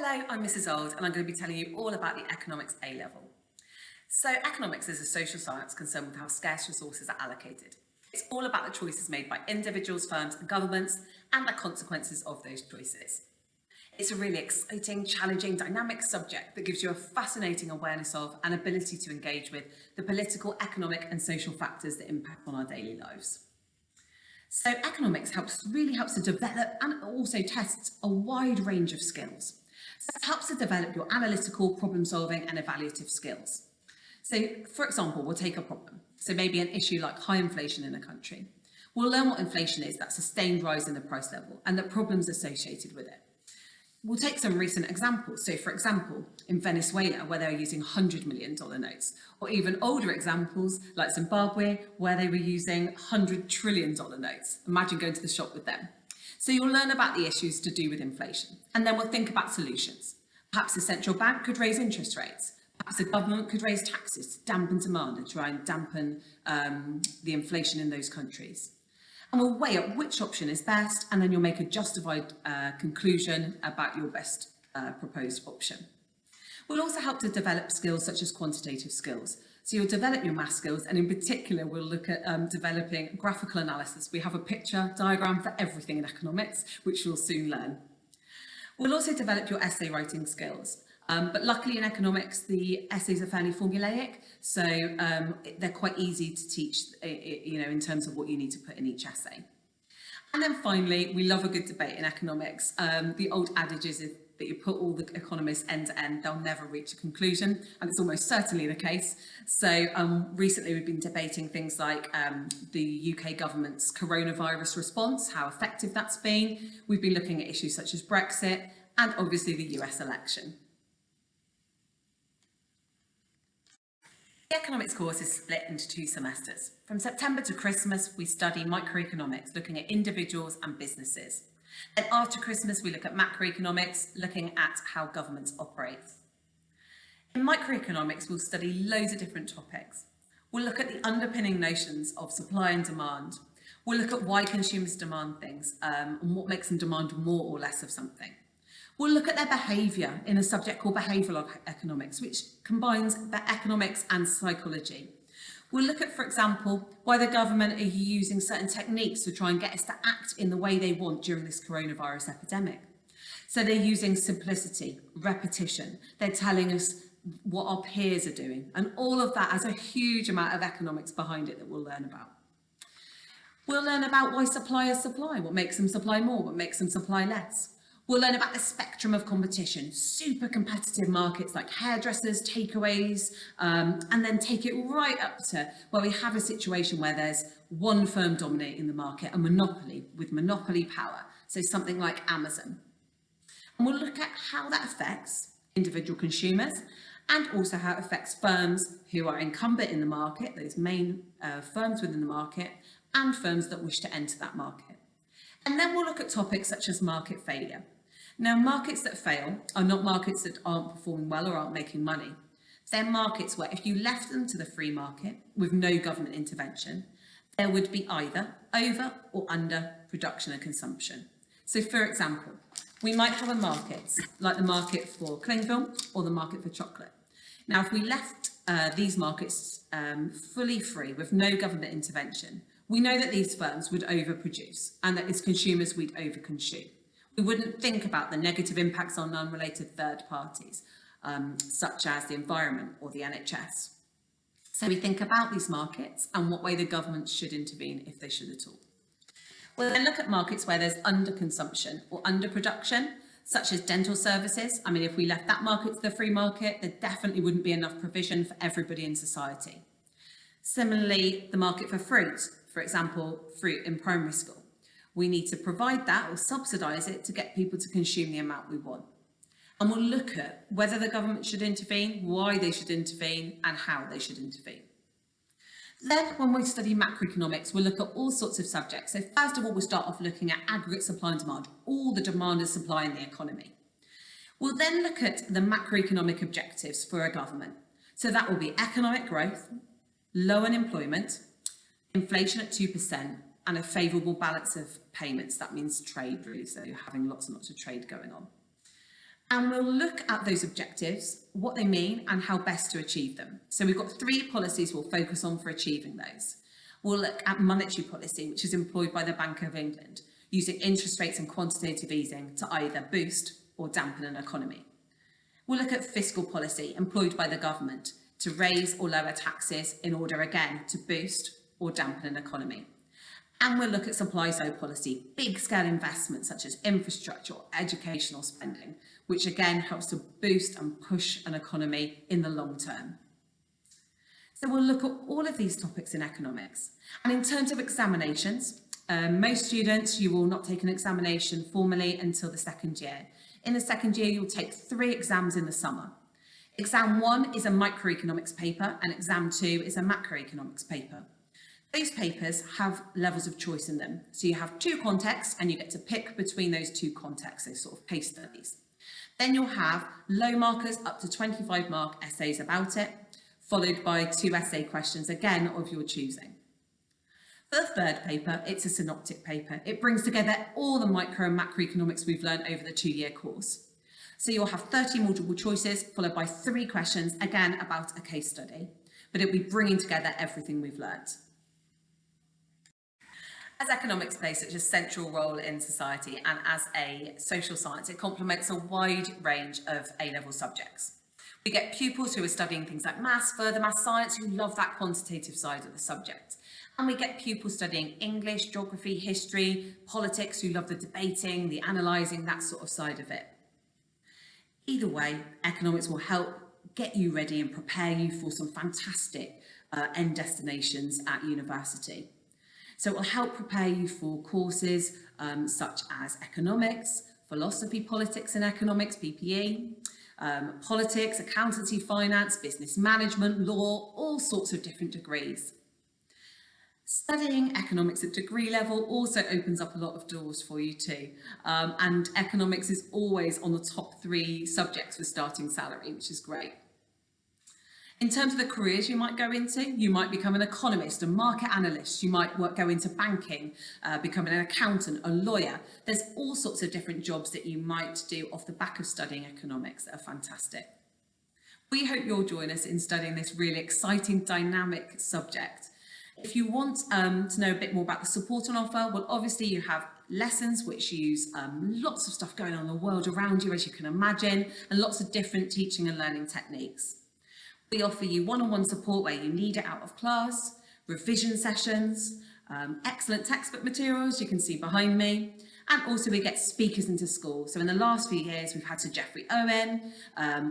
Hello, I'm Mrs. Old and I'm going to be telling you all about the economics A-level. So economics is a social science concerned with how scarce resources are allocated. It's all about the choices made by individuals, firms and governments and the consequences of those choices. It's a really exciting, challenging, dynamic subject that gives you a fascinating awareness of and ability to engage with the political, economic and social factors that impact on our daily lives. So economics really helps to develop and also tests a wide range of skills. So it helps to develop your analytical, problem solving and evaluative skills. So for example, we'll take a problem. So maybe an issue like high inflation in a country. We'll learn what inflation is, that sustained rise in the price level and the problems associated with it. We'll take some recent examples. So for example, in Venezuela, where they're using $100 million notes, or even older examples like Zimbabwe, where they were using $100 trillion notes. Imagine going to the shop with them. So you'll learn about the issues to do with inflation, and then we'll think about solutions. Perhaps a central bank could raise interest rates. Perhaps a government could raise taxes to dampen demand and try and dampen the inflation in those countries. And we'll weigh up which option is best, and then you'll make a justified conclusion about your best proposed option. We'll also help to develop skills such as quantitative skills. So you'll develop your math skills, and in particular, we'll look at developing graphical analysis. We have a picture diagram for everything in economics, which you'll soon learn. We'll also develop your essay writing skills. But luckily in economics, the essays are fairly formulaic, so they're quite easy to teach, in terms of what you need to put in each essay. And then finally, we love a good debate in economics. The old adage is that you put all the economists end to end, they'll never reach a conclusion, and it's almost certainly the case. So recently we've been debating things like the UK government's coronavirus response, how effective that's been. We've been looking at issues such as Brexit and obviously the US election. The economics course is split into 2 semesters. From September to Christmas, we study microeconomics, looking at individuals and businesses. Then after Christmas, we look at macroeconomics, looking at how governments operate. In microeconomics, we'll study loads of different topics. We'll look at the underpinning notions of supply and demand. We'll look at why consumers demand things and what makes them demand more or less of something. We'll look at their behaviour in a subject called behavioural economics, which combines the economics and psychology. We'll look at, for example, why the government are using certain techniques to try and get us to act in the way they want during this coronavirus epidemic. So they're using simplicity, repetition. They're telling us what our peers are doing. And all of that has a huge amount of economics behind it that we'll learn about. We'll learn about why suppliers supply, what makes them supply more, what makes them supply less. We'll learn about the spectrum of competition, super competitive markets like hairdressers, takeaways, and then take it right up to where we have a situation where there's one firm dominating the market, a monopoly with monopoly power, so something like Amazon. And we'll look at how that affects individual consumers and also how it affects firms who are incumbent in the market, those main firms within the market, and firms that wish to enter that market. And then we'll look at topics such as market failure. Now, markets that fail are not markets that aren't performing well or aren't making money. They're markets where if you left them to the free market with no government intervention, there would be either over or under production and consumption. So for example, we might have a market like the market for cling film or the market for chocolate. Now, if we left these markets fully free with no government intervention, we know that these firms would overproduce and that as consumers we'd overconsume. We wouldn't think about the negative impacts on unrelated third parties, such as the environment or the NHS. So we think about these markets and what way the government should intervene, if they should at all. We'll then look at markets where there's underconsumption or underproduction, such as dental services. I mean, if we left that market to the free market, there definitely wouldn't be enough provision for everybody in society. Similarly, the market for fruit, for example, fruit in primary school. We need to provide that or subsidise it to get people to consume the amount we want. And we'll look at whether the government should intervene, why they should intervene, and how they should intervene. Then, when we study macroeconomics, we'll look at all sorts of subjects. So first of all, we'll start off looking at aggregate supply and demand, all the demand and supply in the economy. We'll then look at the macroeconomic objectives for a government. So that will be economic growth, low unemployment, inflation at 2%, and a favourable balance of payments. That means trade, really, so you're having lots and lots of trade going on. And we'll look at those objectives, what they mean and how best to achieve them. So we've got 3 policies we'll focus on for achieving those. We'll look at monetary policy, which is employed by the Bank of England, using interest rates and quantitative easing to either boost or dampen an economy. We'll look at fiscal policy employed by the government to raise or lower taxes in order again to boost or dampen an economy. And we'll look at supply side policy, big scale investments such as infrastructure or educational spending, which again helps to boost and push an economy in the long term. So we'll look at all of these topics in economics. And in terms of examinations, most students, you will not take an examination formally until the second year. In the second year, you'll take 3 exams in the summer. Exam 1 is a microeconomics paper and exam 2 is a macroeconomics paper. Those papers have levels of choice in them. So you have 2 contexts and you get to pick between those 2 contexts, those sort of case studies. Then you'll have low markers up to 25 mark essays about it, followed by 2 essay questions, again of your choosing. For the third paper, it's a synoptic paper. It brings together all the micro and macroeconomics we've learned over the 2-year course. So you'll have 30 multiple choices, followed by 3 questions, again about a case study, but it'll be bringing together everything we've learned. As economics plays such a central role in society and as a social science, it complements a wide range of A-level subjects. We get pupils who are studying things like maths, further maths science, who love that quantitative side of the subject. And we get pupils studying English, geography, history, politics, who love the debating, the analysing, that sort of side of it. Either way, economics will help get you ready and prepare you for some fantastic end destinations at university. So it will help prepare you for courses such as economics, philosophy, politics and economics, PPE, politics, accountancy, finance, business management, law, all sorts of different degrees. Studying economics at degree level also opens up a lot of doors for you too. And economics is always on the top 3 subjects for starting salary, which is great. In terms of the careers you might go into, you might become an economist, a market analyst, you might go into banking, become an accountant, a lawyer. There's all sorts of different jobs that you might do off the back of studying economics that are fantastic. We hope you'll join us in studying this really exciting, dynamic subject. If you want to know a bit more about the support on offer, well, obviously you have lessons which use lots of stuff going on in the world around you, as you can imagine, and lots of different teaching and learning techniques. We offer you one-on-one support where you need it out of class, revision sessions, excellent textbook materials you can see behind me, and also we get speakers into school. So in the last few years, we've had Sir Geoffrey Owen,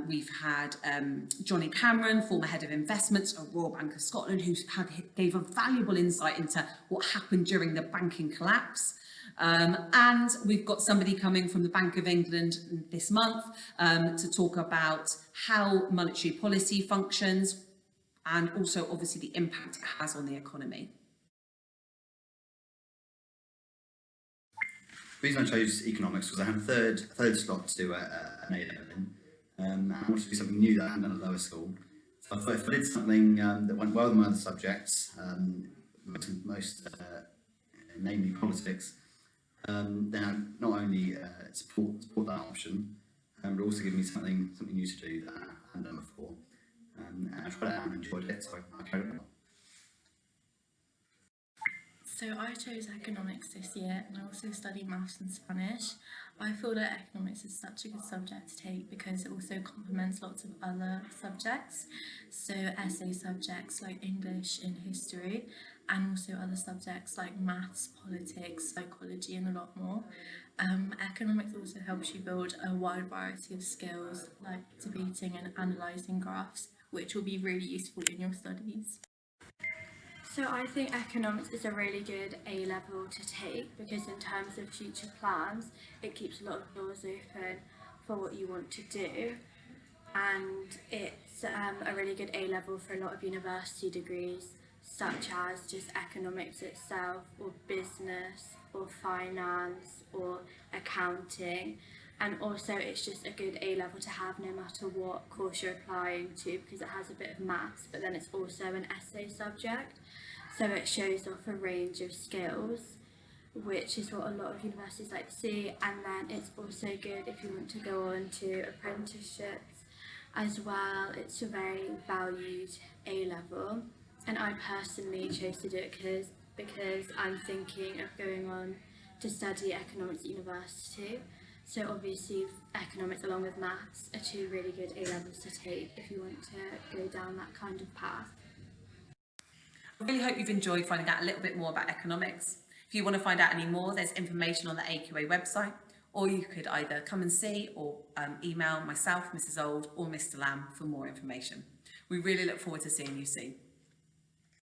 we've had Johnny Cameron, former head of investments at Royal Bank of Scotland, who gave a valuable insight into what happened during the banking collapse. And we've got somebody coming from the Bank of England this month to talk about how monetary policy functions and also obviously the impact it has on the economy. The reason I chose economics was I had a third slot to do an A-level in, and I wanted to do something new that I hadn't done at lower school. So I thought if I did something that went well with my other subjects, namely politics, then I'd not only support that option, but also give me something new to do that I hadn't done before. And I tried it out and enjoyed it, so I carried on. So I chose economics this year and I also studied maths and Spanish. I feel that economics is such a good subject to take because it also complements lots of other subjects. So essay subjects like English and history, and also other subjects like maths, politics, psychology and a lot more. Economics also helps you build a wide variety of skills like debating and analysing graphs, which will be really useful in your studies. So I think economics is a really good A-level to take because in terms of future plans, it keeps a lot of doors open for what you want to do, and it's a really good A-level for a lot of university degrees such as just economics itself or business or finance or accounting, and also it's just a good A-level to have no matter what course you're applying to because it has a bit of maths, but then it's also an essay subject. So it shows off a range of skills, which is what a lot of universities like to see, and then it's also good if you want to go on to apprenticeships as well. It's a very valued A-level, and I personally chose to do it because I'm thinking of going on to study economics at university. So obviously economics along with maths are two really good A-levels to take if you want to go down that kind of path. I really hope you've enjoyed finding out a little bit more about economics. If you want to find out any more, there's information on the AQA website, or you could either come and see or email myself, Mrs. Old, or Mr. Lamb for more information. We really look forward to seeing you soon.